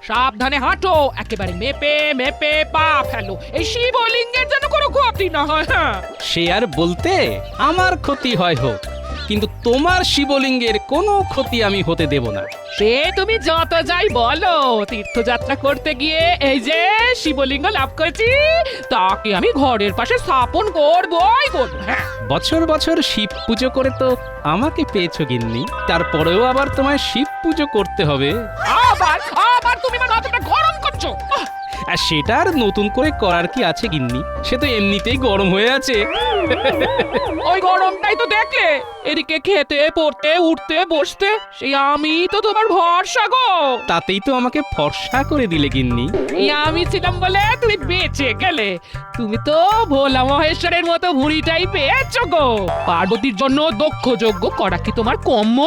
সাবধানে হাঁটো, একেবারে মেপে মেপে পা ফেলো, এই শিবলিঙ্গের যেন কোনো ক্ষতি না হয়। হ্যাঁ, সে আর বলতে, আমার ক্ষতি হয় হোক, কিন্তু তোমার শিবলিঙ্গের কোনো ক্ষতি আমি হতে দেব না। সে তুমি যত যাই বলো, তীর্থযাত্রা করতে গিয়ে এই যে শিবলিঙ্গ লাভ করেছি, তাকে আমি ঘরের পাশে স্থাপন করবই করব। হ্যাঁ, বছর বছর শিব পুজো করে তো আমাকে পেয়েছো গিন্নি, তারপরেও আবার তোমায় শিব পুজো করতে হবে। আবার আবার তুমি আমার মাথাটা গরম করছো। আর সেটা আর নতুন করে করার কি আছে গিন্নি, সে তো এমনিতেই গরম হয়ে আছে। ওই গরমটাই তো দেখলে, এদিকে খেতে পড়তে উঠতে বসতে সেই আমি তো তোমার ভরসা গো। তাতেই তো আমাকে ফর্সা করে দিলে গিন্নি। এই আমি ছিলাম বলে তুমি বেঁচে গেলে। তুমি তো ভোলা মহেশ্বরের মতো ভুঁড়িটাই পেয়েছো গো। পার্বতীর জন্য দক্ষ যজ্ঞ করা কি তোমার কম্য?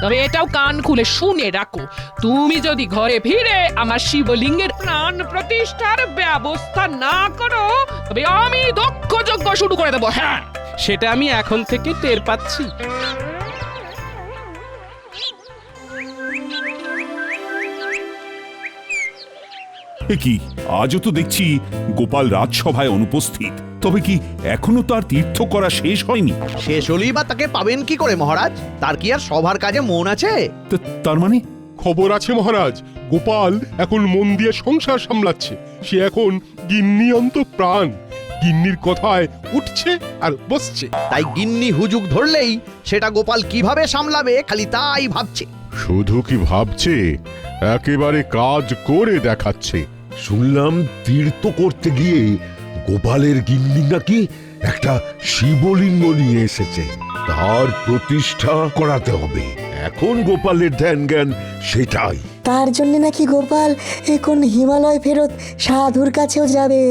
তবে এটাও কান খুলে শুনে রাখো, তুমি যদি ঘরে ফিরে আমার শিবলিঙ্গের প্রাণ প্রতিষ্ঠার ব্যবস্থা না করো, তবে আমি দক্ষ যজ্ঞ শুরু করে দেবো। হ্যাঁ, সেটা আমি এখন থেকে টের পাচ্ছি। এ কি, আজও তো দেখছি গোপাল রাজসভায় অনুপস্থিত। তবে কি এখনো তার তীর্থ করা শেষ হয়নি? শেষ হলেই বা তাকে পাবেন কি করে মহারাজ? তার কি আর সবার কাজে মন আছে? তার মানে খবর আছে মহারাজ, গোপাল এখন মন দিয়ে সংসার সামলাচ্ছে। সে এখন গিন্নি অন্তঃপ্রাণ, গিন্নির কথায় উঠছে আর বসছে। তাই গিন্নি হুজুগ ধরলেই সেটা গোপাল কিভাবে সামলাবে খালি তাই ভাবছে। শুধু কি ভাবছে, একেবারে কাজ করে দেখাচ্ছে। শুনলাম তীর্থ করতে গিয়ে গোপালের গিন্নি নাকি একটা শিবলিঙ্গ নিয়ে এসেছে, তার প্রতিষ্ঠা করাতে হবে। এখন গোপালের ধ্যান জ্ঞান সেটাই। তার জন্য নাকি গোপাল এখন হিমালয় ফেরত সাধুর কাছেও যাবে।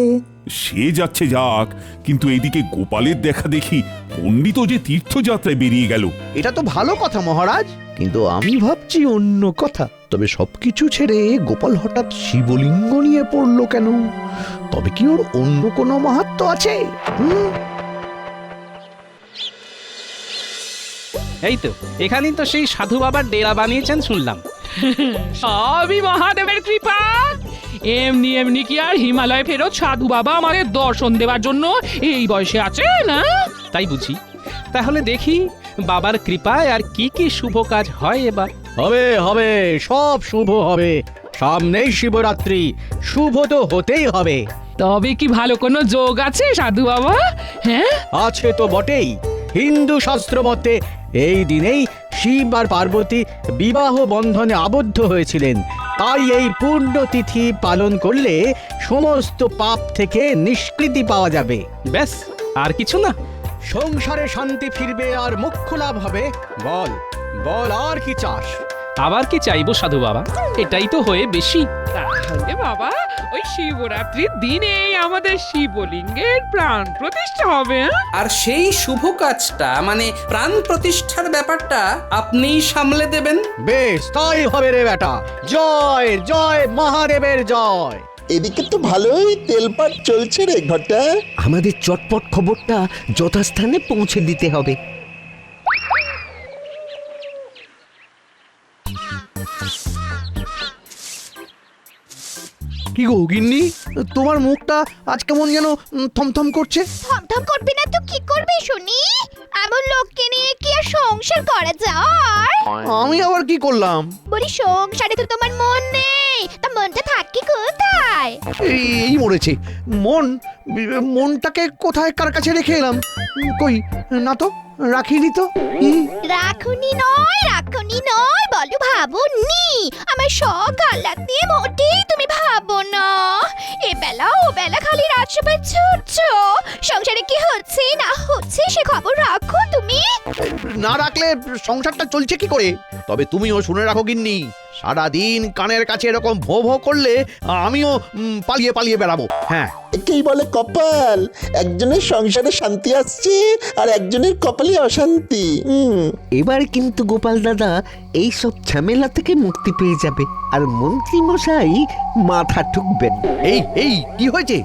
সে যাচ্ছে যাক, কিন্তু এদিকে গোপালের দেখা দেখি পণ্ডিত যে তীর্থযাত্রায় বেরিয়ে গেল। এটা তো ভালো কথা মহারাজ, কিন্তু আমি ভাবছি অন্য কথা। তবে সবকিছু ছেড়ে গোপাল হঠাৎ শিবলিঙ্গ নিয়ে পড়লো কেন? তবে কি ওর অন্য কোনো মাহাত্ম্য আছে? এই তো এখানেই তো সেই সাধু বাবার ডেরা বানিয়েছেন শুনলাম। সবই মহাদেবের কৃপা। এমনি এমনি কি আর হিমালয় ফেরত সাধু বাবা আমাদের দর্শন দেওয়ার জন্য এই বয়সে আছে না? তাই বুঝি। তাহলে দেখি বাবার কৃপায় আর কি কি শুভ কাজ হয় এবার। হবে হবে, সব শুভ হবে। সামনেই শিবরাত্রি, শুভ তো হতেই হবে। তবে কি ভালো কোনো যোগ আছে সাধু বাবা? হ্যাঁ, আছে তো বটেই। হিন্দু শাস্ত্র মতে এই দিনেই শিব আর পার্বতী বিবাহ বন্ধনে আবদ্ধ হয়েছিলেন। তাই এই পুণ্যতিথি পালন করলে সমস্ত পাপ থেকে নিষ্কৃতি পাওয়া যাবে। ব্যাস, আর কিছু না? সংসারে শান্তি ফিরবে আর মোক্ষ লাভ হবে। বল বল, আর কি চাস? আবার কি চাইবো সাধু বাবা, এটাই তো হয়ে বেশি। তাহলে বাবা ওই শিবরাত্রির দিনেই আমাদের শিবলিঙ্গের প্রাণ প্রতিষ্ঠা হবে। আর সেই শুভ কাজটা মানে প্রাণ প্রতিষ্ঠার ব্যাপারটা আপনিই সামলে দেবেন। বেশ, তাই হবে রে বেটা। জয় জয় মহাদেবের জয়। এদিকে তো ভালোই তেলপাট চলছে রে ঘটা। আমাদের চটপট খবরটা যথাস্থানে পৌঁছে দিতে হবে। কি গো গিন্নি, তোমার মুখটা আজ কেমন যেন থমথম করছে? থমথম করবি না তো কি করবি শুনি? এমন লোককে নিয়ে কি আর সংসার করা যায়? আমি আবার কি করলাম? বলি সংসারে তো তোমার মন নেই, তা মনটা থাকে কোথায়? এই মরেছে মনটাকে কোথায় কার কাছে রেখে এলাম? কই না তো, রাখিনি তো। রাখুনি নয় বলো ভাবনি। আমার শখ আহ্লাদ নিয়ে মোটেই তুমি ভাবো না। এবেলা ও বেলা খালি রাজসভায় ছুটছো। সংসারে কি হচ্ছে না হচ্ছে সে খবর রাখো তুমি। না রাখলে সংসারটা চলছে কি করে? তবে তুমিও শুনে রাখো গিন্নি, সারাদিন কানের কাছে এরকম ভো ভো করলে আমিও পালিয়ে পালিয়ে বেড়াবো। হ্যাঁ, একেই বলে কপাল। একজনের সংসারে শান্তি আসছে আর একজনের কপালে অশান্তি। এবার কিন্তু গোপাল দাদা এই সব ঝামেলা থেকে মুক্তি পেয়ে যাবে আর মন্ত্রী মশাই মাথা ঠুকবেন। এই কি হয়েছে?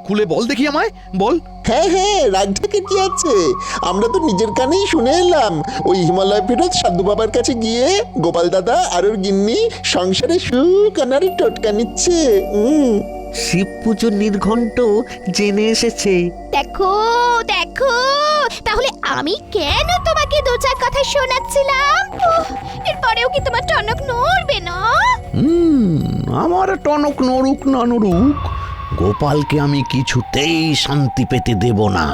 খুলে বল দেখি আমায়, বল। হ্যাঁ হ্যাঁ, রাগ ঢাকে কি আছে? আমরা তো নিজের কানেই শুনে এলাম ওই হিমালয় ফেরত সাধু বাবার কাছে গিয়ে গোপাল দাদা আর ওর গিন্নি সংসারে সুখ আনার টোটকা নিচ্ছে। শিব পুজোর নির্ঘণ্ট জেনে এসেছে। দেখো দেখো, তাহলে আমি কেন তোমাকে দু চার কথা শোনাচ্ছিলাম? এরপরেও কি তোমার টনক নড়বে না? আমার টনক নড়ুক না নড়ুক, গোপালকে আমি কিছুতেই শান্তি পেতে দেব না।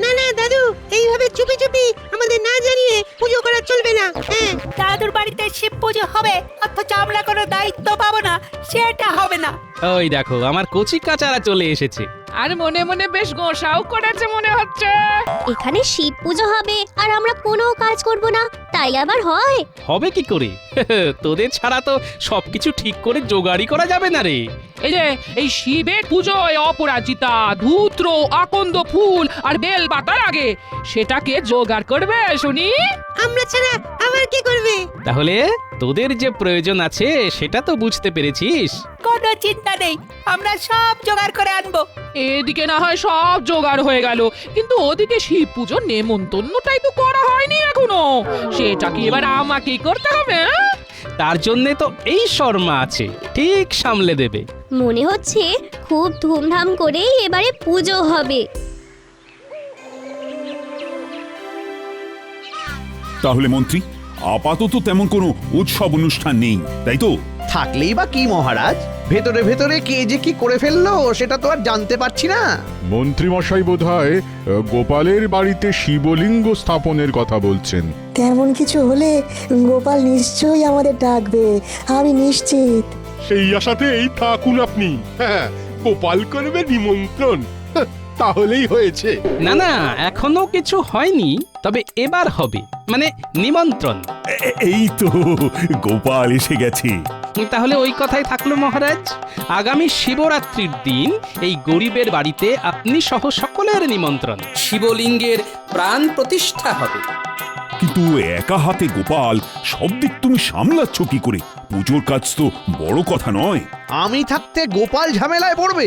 না না দাদু, এইভাবে চুপি চুপি আমাদের না জানিয়ে পুজো করা চলবে না। হ্যাঁ, দাদুর বাড়িতে শিব পুজো হবে অথচ আমরা কোনো দায়িত্ব পাবো না, সেটা হবে না। ওই দেখো আমার কচি কাচারা চলে এসেছে। আর মনে মনে বেশ গোসাও করেছে মনে হচ্ছে। এখানে শিব পুজো হবে আর আমরা কোনো কাজ করব না, তাই আবার হয়? হবে কি করে? তোদের ছাড়া তো সবকিছু ঠিক করে জোগাড়ই করা যাবে না রে। এই যে এই শিবের পুজোয় অপরাজিতা, ধূত্র, আকন্দ ফুল আর বেল পাতার আগে সেটাকে জোগাড় করবে শুনি। আমরা ছাড়া আবার কি করবে? তাহলে তোদের যে প্রয়োজন আছে সেটা তো বুঝতে পেরেছিস। কোনো চিন্তা নেই, আমরা সব জোগাড় করে আনবো। এদিকে না হয় সব জোগাড় হয়ে গেল, কিন্তু ওদিকে শিব পুজোর নেমন্তন্নটাই তো করা হয়নি এখনো। সেটা কি এবার আমাকেই করতে হবে? তার জন্য তো এই শর্মা আছে, ঠিক সামলে দেবে। মনে হচ্ছে খুব ধুমধাম করেই এবারে পুজো হবে। তাহলে মন্ত্রী, আপাতত তেমন কোনো উৎসব অনুষ্ঠান নেই, তাই তো? থাকলেই বা কি মহারাজ, ভেতরে ভেতরে কে যে কি করে ফেললো সেটা তো আর জানতে পারছি না। মন্ত্রীমশাই বোধহয় গোপালের বাড়িতে শিবলিঙ্গ স্থাপনের কথা বলছেন। তেমন কিছু হলে গোপাল নিশ্চয়ই আমাদের ডাকবে, আমি নিশ্চিত। সেই আশাতেই থাকুন আপনি। হ্যাঁ, গোপাল করবে নিমন্ত্রণ, তাহলেই হয়েছে। না না, এখনো কিছু হয়নি, তবে এবার হবে, মানে নিমন্ত্রণ। এই তো গোপাল এসে গেছে। তাহলে ওই কথাই থাকলো মহারাজ, আগামী শিবরাত্রির দিন এই গরিবের বাড়িতে আপনি সহ সকলের নিমন্ত্রণ। শিবলিঙ্গের প্রাণ প্রতিষ্ঠা হবে। কিন্তু একা হাতে গোপাল সব দিক তুমি সামলাচ্ছ কি করে? পুজোর কাজ তো বড় কথা নয়। আমি থাকতে গোপাল ঝামেলায় পড়বে,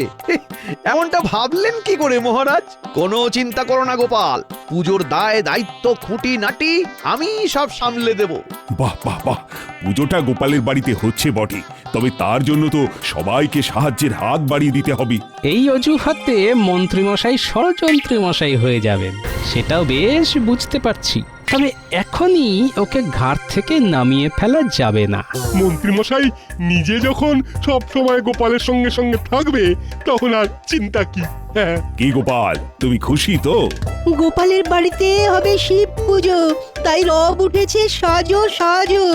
এমনটা ভাবলেন কি করে মহারাজ? কোনো চিন্তা করো না গোপাল, পুজোর দায় দায়িত্ব খুঁটি নাটি আমি সব সামলে দেব। বাহ বাহ বাহ, পুজোটা গোপালের বাড়িতে হচ্ছে বটে, তবে তার জন্য তো সবাইকে সাহায্যের হাত বাড়িয়ে দিতে হবে। এই অজুহাতে মন্ত্রীমশাই ষড়যন্ত্রী মশাই হয়ে যাবেন, সেটাও বেশ বুঝতে পারছি। তবে এখনই ওকে ঘাট থেকে নামিয়ে ফেলা যাবে না। মন্ত্রীমশাই নিজে যখন সব সময় গোপালের সঙ্গে সঙ্গে থাকবে, তখন আর চিন্তা কি? হ্যাঁ। কি গোপাল, তুমি খুশি তো? গোপালের বাড়িতে হবে শিব পুজো, তাই রব উঠেছে সাজো সাজো।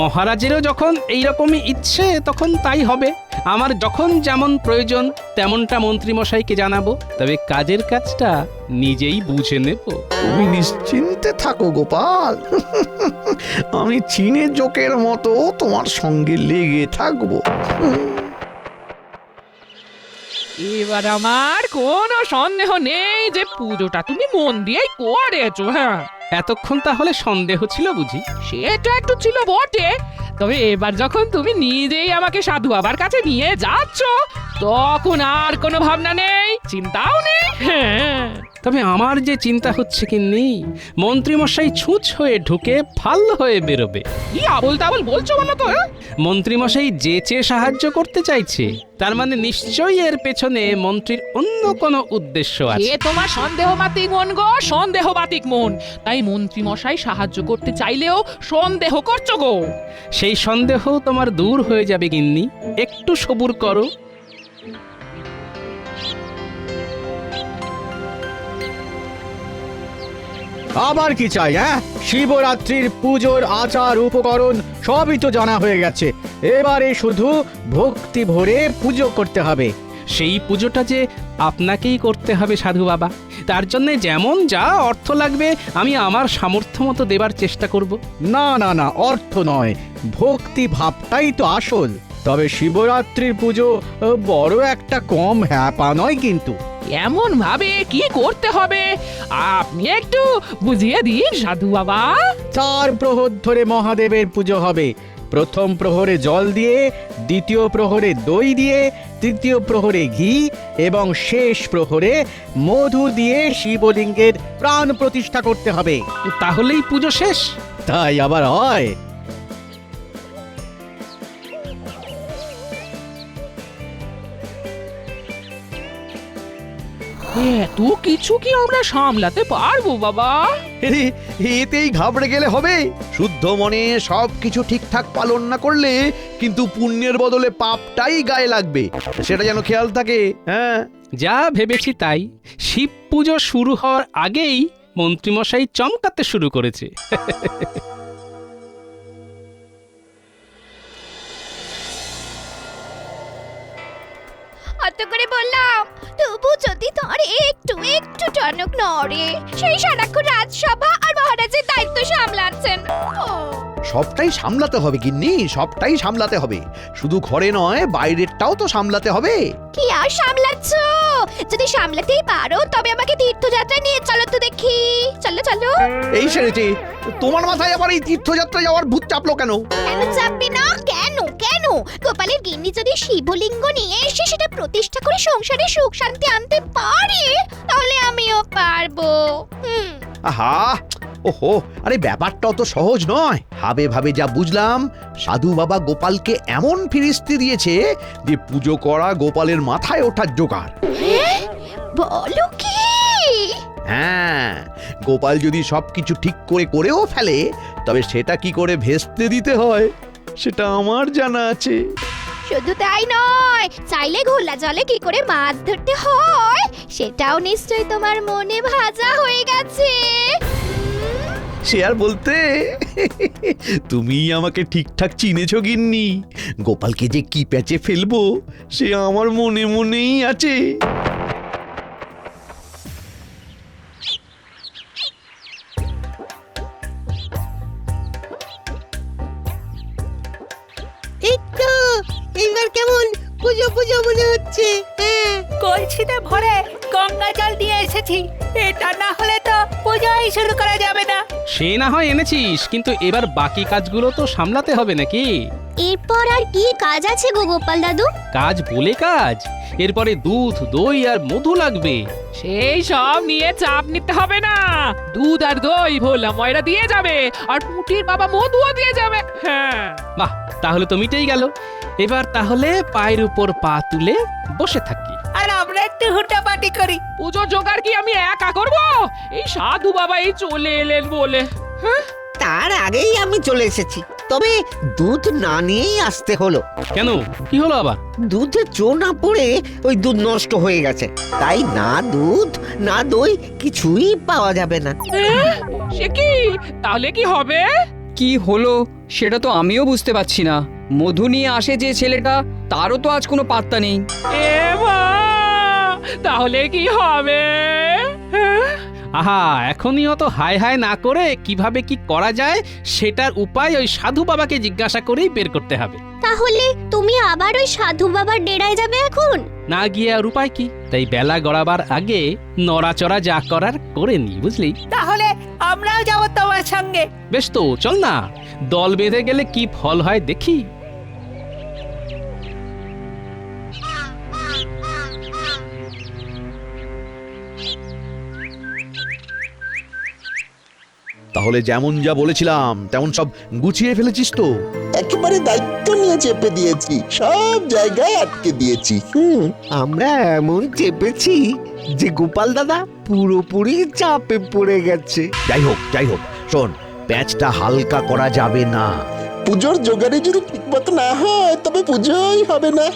মহারাজেরও যখন এইরকমই ইচ্ছে তখন তাই হবে। আমার যখন যেমন প্রয়োজন তেমনটা মন্ত্রীমশাইকে জানাবো, তবে কাজের কাজটা নিজেই বুঝে নেব। তুমি নিশ্চিন্তে থাকো গোপাল, আমি চীনে জোকের মতো তোমার সঙ্গে লেগে থাকবো। এবার আমার কোনো সন্দেহ নেই যে পুজোটা তুমি মন দিয়েই করেছো। হ্যাঁ, এতক্ষণ তাহলে সন্দেহ ছিল বুঝি? সেটা একটু ছিল বটে, তবে এবার যখন তুমি নিজেই আমাকে সাধু বাবার কাছে নিয়ে যাচ্ছ, তখন আর কোনো ভাবনা নেই, চিন্তাও নেই। হ্যাঁ, তবে আমার যে চিন্তা হচ্ছে কি নেই, মন্ত্রীমশাই ছুঁচ হয়ে ঢুকে ফাল হয়ে বেরোবে। কি আবল তাবল বলছো বলো তো? মন্ত্রীমশাই যেচে সাহায্য করতে চাইছে, তার মানে নিশ্চয়ই এর পেছনে মন্ত্রীর অন্য কোনো উদ্দেশ্য আছে। এ তোমার সন্দেহবাতিক মন গো, সন্দেহবাতিক মন। তাই মন্ত্রী মশাই সাহায্য করতে চাইলেও সন্দেহ করছো গো। সেই সন্দেহ তোমার দূর হয়ে যাবে গিন্নি, একটু সবুর করো। আবার কি চাই? হ্যাঁ, শিবরাত্রির পুজোর আচার উপকরণ সবই তো জানা হয়ে গেছে, এবারে শুধু ভক্তি ভরে পুজো করতে হবে। সেই পুজোটা যে আপনাকেই করতে হবে সাধু বাবা, তার জন্য যেমন যা অর্থ লাগবে আমি আমার সামর্থ্য মতো দেবার চেষ্টা করব। না না না, অর্থ নয়, ভক্তি ভাবটাই তো আসল। তবে শিবরাত্রির পুজো বড় একটা কম হ্যাপা নয় কিন্তু। কেমন ভাবে কি করতে হবে আপনি একটু বুঝিয়ে দিন সাধু বাবা। 4 প্রহর ধরে মহাদেবের পুজো হবে। প্রথম প্রহরে জল দিয়ে, দ্বিতীয় প্রহরে দই দিয়ে, তৃতীয় প্রহরে ঘি এবং শেষ প্রহরে মধু দিয়ে শিবলিঙ্গের প্রাণ প্রতিষ্ঠা করতে হবে। তাহলেই পুজো শেষ? তাই আবার হয়? এত কিছু কি আমরা সামলাতে পারবো বাবা? এতেই ঘাবড়ে গেলে হবে? শুদ্ধ মনে সব কিছু ঠিকঠাক পালন না করলে কিন্তু পুণ্যের বদলে পাপটাই গায়ে লাগবে, সেটা যেন খেয়াল থাকে। হ্যাঁ, যা ভেবেছি তাই। শিব পুজো শুরু হওয়ার আগেই মন্ত্রীমশাই চমকাতে শুরু করেছে। অত করে বললাম, তবু যদি তোর একটু একটু টনক নড়ে, সেই সারাক্ষণ রাজসভা আর মহারাজের দায়িত্ব সামলাচ্ছেন। সবটাই সামলাতে হবে গিন্নি, সবটাই সামলাতে হবে। শুধু ঘরে নয়, বাইরেরটাও তো সামলাতে হবে। কি আর সামলাচ্ছ? যদি সামলাতেই পারো তবে আমাকে তীর্থযাত্রায় নিয়ে চলো তো দেখি। চলো চলো। এই সেরেছে, তোমার মাথায় আবার এই তীর্থযাত্রা যাওয়ার ভূত চাপলো কেন? কেন চাপবে না? কেন কেন? গোপালের গিন্নি যদি শিবলিঙ্গ নিয়ে এসে সেটা প্রতিষ্ঠা করে সংসারে সুখ শান্তি আনতে পারে, তাহলে আমিও পারবো। আহা, ওহো, আরে ব্যাপারটা অত সহজ নয়। ভাবে ভাবে যা বুঝলাম, সাধু বাবা গোপালকে এমন ফিরিস্তি দিয়েছে যে পুজো করা গোপালের মাথায় ওঠার জোগাড়। বলো কি? হ্যাঁ, গোপাল যদি সবকিছু ঠিক করে করেও ফেলে, তবে সেটা কি করে ভেস্তে দিতে হয় সেটা আমার জানা আছে। শুধু তাই নয়, চাইলে ঘোলা জলে কি করে মাছ ধরতে হয় সেটাও নিশ্চয়ই তোমার মনে ভাজা হয়ে গেছে। সে আর বলতে, তুমি আমাকে ঠিকঠাক চিনেছো গিন্নি। গোপালকে যে কি প্যাচে ফেলবো সে আমার মনে মনেই আছে। এই তো এইবার কেমন পুজো পুজো মনে হচ্ছে। হ্যাঁ, কলসিতে ভরে গঙ্গা জল দিয়ে এসেছি। এটা না হলে তো পূজাই শুরু করা যাবে না। সে না হয় এনেছিস, কিন্তু এবার বাকি কাজগুলো তো সামলাতে হবে নাকি? এরপর আর কি কাজ আছে গো গোপাল দাদু? কাজ বলে কাজ, এরপরে দুধ, দই আর মধু লাগবে। সেই সব নিয়ে চাপ নিতে হবে না। দুধ আর দই ভোলা ময়রা দিয়ে যাবে, আর পুটির বাবা মধুও দিয়ে যাবে। হ্যাঁ, বাহ, তাহলে তো মিটেই গেল। এবার তাহলে পায়ের উপর পা তুলে বসে থাকি। আর আমরা একটু হুটাপাটি করি। পুজোর জোগাড় কি আমি একা করব? এই সাধু বাবা এই চলে এলেন বলে। হ্যাঁ, তার আগেই আমি চলে এসেছি, তবে দুধ না নিয়েই আসতে হলো। কেন, কি হলো আবার? দুধে চো না পড়ে ওই দুধ নষ্ট হয়ে গেছে, তাই না দুধ না দই কিছুই পাওয়া যাবে না। সে কি? তাহলে কি হবে? কি হলো সেটা তো আমিও বুঝতে পারছি না। মধু নিয়ে আসে যে ছেলেটা, তারও তো আজ কোনো পাত্তা নেই। এ মা, তাহলে কি হবে? আহা, এখনই অত হাই হাই না করে কিভাবে কি করা যায় সেটার উপায় ওই সাধু বাবাকে জিজ্ঞাসা করেই বের করতে হবে। তাহলে তুমি আবার ওই সাধু বাবার ডেরায় যাবে এখন? না গিয়ে আর উপায় কি? তাই বেলা গড়াবার আগে নড়াচড়া যা করার করে নি, বুঝলি? তাহলে আমরাও যাব তোমার সঙ্গে। বেশ তো, চল না। দল বেঁধে গেলে কি ফল হয় দেখি। তাহলে যেমন যা বলেছিলাম তেমন সব গুছিয়ে ফেলেছিস তো? একেবারে দায়িত্ব নিয়ে চেপে দিয়েছি, সব জায়গায় আটকে দিয়েছি। আমরা এমন চেপেছি যে গোপাল দাদা পুরোপুরি চাপে পড়ে গেছে। যাই হোক, শোন, প্যাঁচটা হালকা করা যাবে না। পুজোর জোগাড়ে যদি ঠিকমতো না হয় তবে পুজোই হবে না।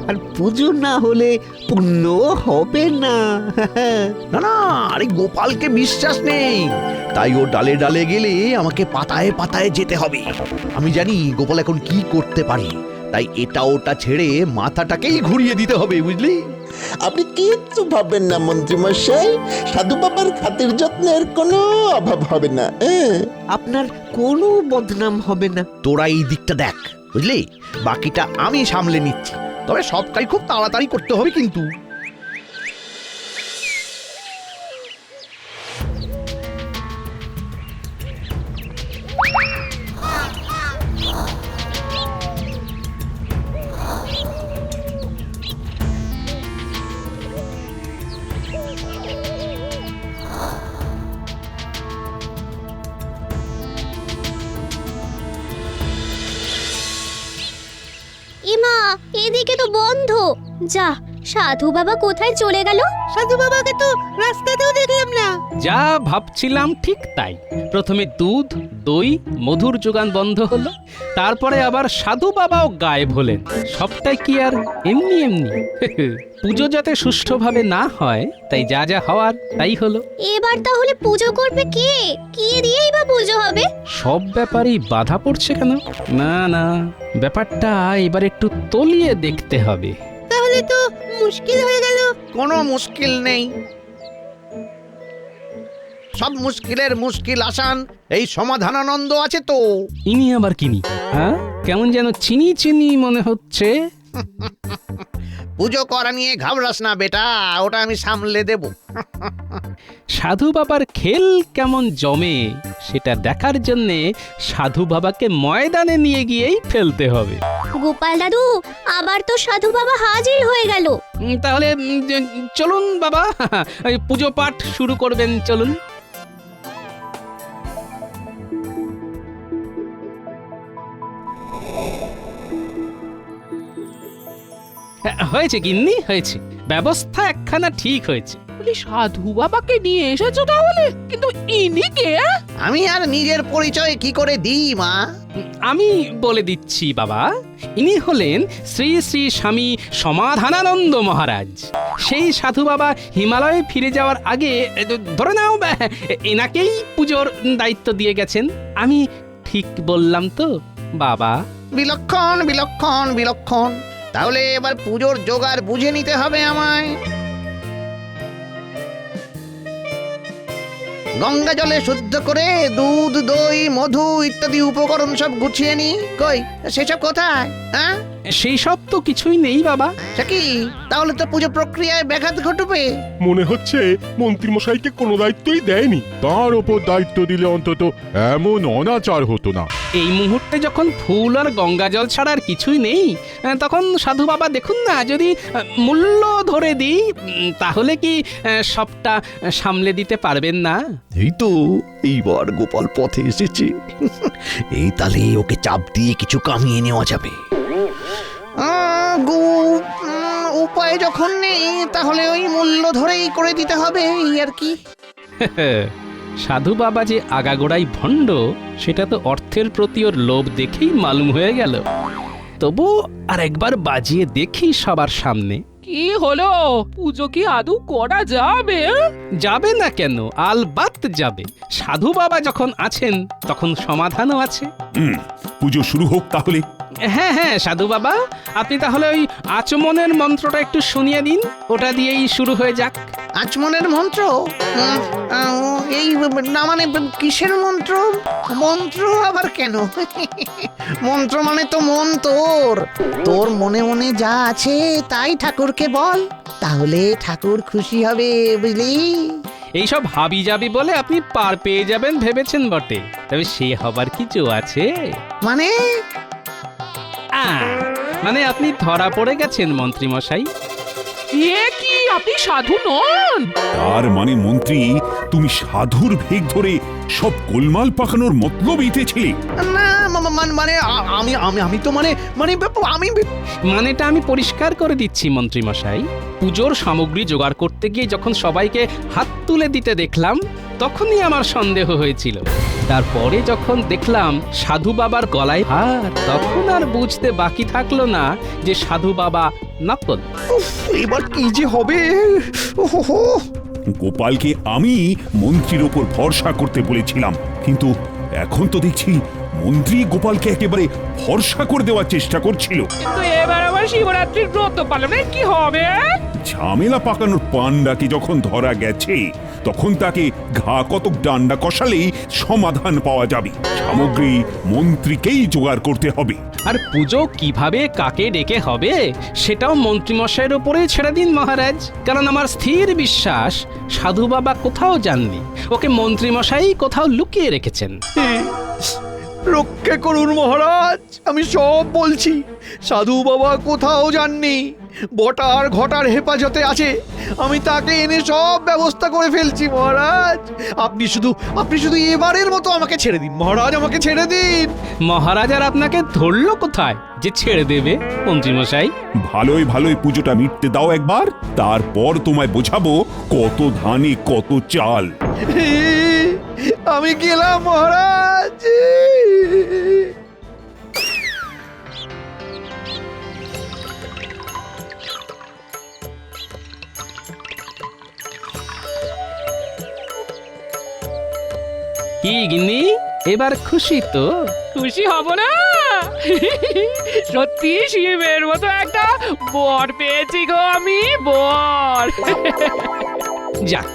আর পুজো না হলে পুণ্য হবে না। না না, আরে গোপালকে বিশ্বাস নেই, তাই ও ডালে ডালে গেলে আমাকে পাতায় পাতায় যেতে হবে। আমি জানি গোপাল এখন কি করতে পারে, তাই এটা ওটা ছেড়ে মাথাটাকেই ঘুরিয়ে দিতে হবে, বুঝলি? আপনি কিচ্ছু ভাববেন না মন্ত্রীমশাই, সাধু বাবার খাতির যত্নের কোনো অভাব হবে না। আপনার কোনো বদনাম হবে না। তোরা এই দিকটা দেখ, বুঝলি? বাকিটা আমি সামলে নিচ্ছি, তবে সব কাজ খুব তাড়াতাড়ি করতে হবে কিন্তু। এমা, এদিকে তো বন্ধ। যা, সাধু বাবা কোথায় চলে গেল? সাধু বাবাকে তো রাস্তাতেও দেখলাম না। যা ভাবছিলাম ঠিক তাই। প্রথমে দুধ, দই, মধুর যোগান বন্ধ হলো, তারপরে আবার সাধু বাবাও গায়েব হলেন। সবটাই কি আর এমনি এমনি? পুজো যাতে সুষ্ঠুভাবে না হয়, তাই যা যা হওয়ার তাই হলো। এবার তাহলে পুজো করবে কে? কি দিয়েই বা পুজো হবে? সব ব্যাপারেই বাধা পড়ছে কেন? না না, ব্যাপারটা এবার একটু তলিয়ে দেখতে হবে। তাহলে তো মুশকিল হয়ে গেল। কোনো মুশকিল নেই, সব মুশকিলের মুশকিল আসান এই সমাধানানন্দ আছে তো। ইনি আবার কিনি? হ্যাঁ, কেমন যেন চিনি চিনি মনে হচ্ছে। পুজো করা নিয়ে ঘাবড়াস না বেটা, ওটা আমি সামলে দেব। সাধু বাবার খেল কেমন জমে সেটা দেখার জন্যে সাধু বাবাকে ময়দানে নিয়ে গিয়েই ফেলতে হবে। গোপাল দাদু, আবার তো সাধু বাবা হাজির হয়ে গেল। তাহলে চলুন বাবা, ওই পুজো পাঠ শুরু করবেন, চলুন। হয়েছে গিন্নি, হয়েছে। ব্যবস্থা একখানা ঠিক হয়েছে। বলি, সাধু বাবাকে নিয়ে এসেছো তাহলে? কিন্তু ইনি কে? আমি আর নিজের পরিচয় কি করে দিই মা? আমি বলে দিচ্ছি বাবা, ইনি হলেন শ্রী শ্রী স্বামী সমাধানানন্দ মহারাজ। সেই সাধু বাবা হিমালয়ে ফিরে যাওয়ার আগে ধরে নাও এনাকেই পুজোর দায়িত্ব দিয়ে গেছেন। আমি ঠিক বললাম তো বাবা? বিলক্ষণ বিলক্ষণ বিলক্ষণ। তাহলে এবার পুজোর জোগাড় বুঝে নিতে হবে আমায়। গঙ্গা জলে শুদ্ধ করে দুধ, দই, মধু ইত্যাদি উপকরণ সব গুছিয়ে নি। কই সেসব কোথায়? হ্যাঁ, সেই সব তো কিছুই নেই বাবা। সে কি? তাহলে তো পুজো প্রক্রিয়ায় ব্যাঘাত ঘটবে। মনে হচ্ছে মন্ত্রী মশাইকে কোনো দায়িত্বই দেয়নি। তার ওপর দায়িত্ব দিলে অন্তত এমন অনাচার হতো না। এই মুহূর্তে যখন ফুল আর গঙ্গা জল ছাড়া আর কিছুই নেই, তখন সাধু বাবা দেখুন না, যদি মূল্য ধরে দিই তাহলে কি সবটা সামলে দিতে পারবেন না? এই তো এইবার গোপাল পথে এসেছে। এই তালে ওকে চাপ দিয়ে কিছু কামিয়ে নেওয়া যাবে। উপায় যখন নেই, তাহলে ওই মূল্য ধরেই করে দিতে হবে, এই আর কি। সাধু বাবা যে আগাগোড়াই ভণ্ড, সেটা তো অর্থের প্রতি ওর লোভ দেখেই মালুম হয়ে গেল। তবু আর একবার বাজিয়ে দেখি সবার সামনে। কি হলো? পুজো কি আদৌ করা যাবে? যাবে না কেন? আলবাত যাবে। সাধু বাবা যখন আছেন তখন সমাধানও আছে। পুজো শুরু হোক তাহলে। হ্যাঁ হ্যাঁ, সাধু বাবা, আপনি তাহলে ওই আচমনের মন্ত্রটা একটু শুনিয়ে দিন, ওটা দিয়েই শুরু হয়ে যাক। আচমনের মন্ত্র? এই না মানে কিসের মন্ত্র? মন্ত্র আবার কেন? মন্ত্র মানে তো মন তোর। তোর মনে মনে যা আছে তাই ঠাকুরকে বল, তাহলে ঠাকুর খুশি হবে, বুঝলি? এইসব হাবি যাবি বলে আপনি পার পেয়ে যাবেন ভেবেছেন বটে, তবে সে হবার কিছু আছে? মানে মানে আপনি ধরা পড়ে গেছেন মন্ত্রী মশাই। এ কি, আপনি সাধু নন? তার মানে মন্ত্রী, তুমি সাধুর ভেগ ধরে সব গোলমাল পাকানোর মতলব ইতেছিলে? না মানে আমি আমি আমি তো মানে মানে আমি মানেটা আমি পরিষ্কার করে দিচ্ছি মন্ত্রী মশাই। পুজোর সামগ্রী জোগাড় করতে গিয়ে যখন সবাইকে হাত তুলে দিতে দেখলাম, তখনই আমার সন্দেহ হয়েছিল। তারপরে যখন দেখলাম সাধু বাবার গলায় হাত, তখন আর বুঝতে বাকি থাকলো না যে সাধু বাবা নকল। এবার কি যে হবে? ওহো, গোপালকে আমি মন্ত্রীর ওপর ভরসা করতে বলেছিলাম, কিন্তু এখন তো দেখছি মন্ত্রী গোপালকে একেবারে ভরসা করে দেওয়ার চেষ্টা করছিল। কিন্তু এবার আবার শিবরাত্রির ব্রত পালনের কি হবে? ঝামেলা পাকানোর পান্ডাকে যখন ধরা গেছে, তখন তাকে ঘা কতক ডান্ডা কষালেই সমাধান পাওয়া যাবে। সামগ্রী মন্ত্রীকেই জোগাড় করতে হবে। আর পুজো কিভাবে কাকে ডেকে হবে সেটাও মন্ত্রীমশাইয়ের উপরেই ছেড়ে দিন মহারাজ। কারণ আমার স্থির বিশ্বাস সাধু বাবা কোথাও যাননি, ওকে মন্ত্রীমশাই কোথাও লুকিয়ে রেখেছেন। রক্ষে করুন মহারাজ, আমি সব বলছি। সাধু বাবা কোথাও যাননি, বটার ঘটার হেফাজতে আছে। আমি তাকে এনে সব ব্যবস্থা করে ফেলছি মহারাজ। আপনি শুধু এবারের মতো আমাকে ছেড়ে দিন মহারাজ, আমাকে ছেড়ে দিন। মহারাজ আর আপনাকে ধরলো কোথায় যে ছেড়ে দেবে মন্ত্রীমশাই? ভালোই ভালোই পুজোটা মিটতে দাও একবার, তারপর তোমায় বোঝাবো কত ধানে কত চাল। আমি গেলাম মহারাজ। কি গিন্নি, এবার খুশি তো? খুশি হব না? সত্যি শিবের মতো একটা বর পেয়েছি গো আমি, বর। যাক,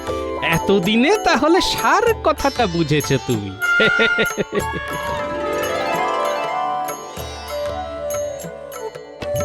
এতদিনে তাহলে সার কথাটা বুঝেছো তুমি।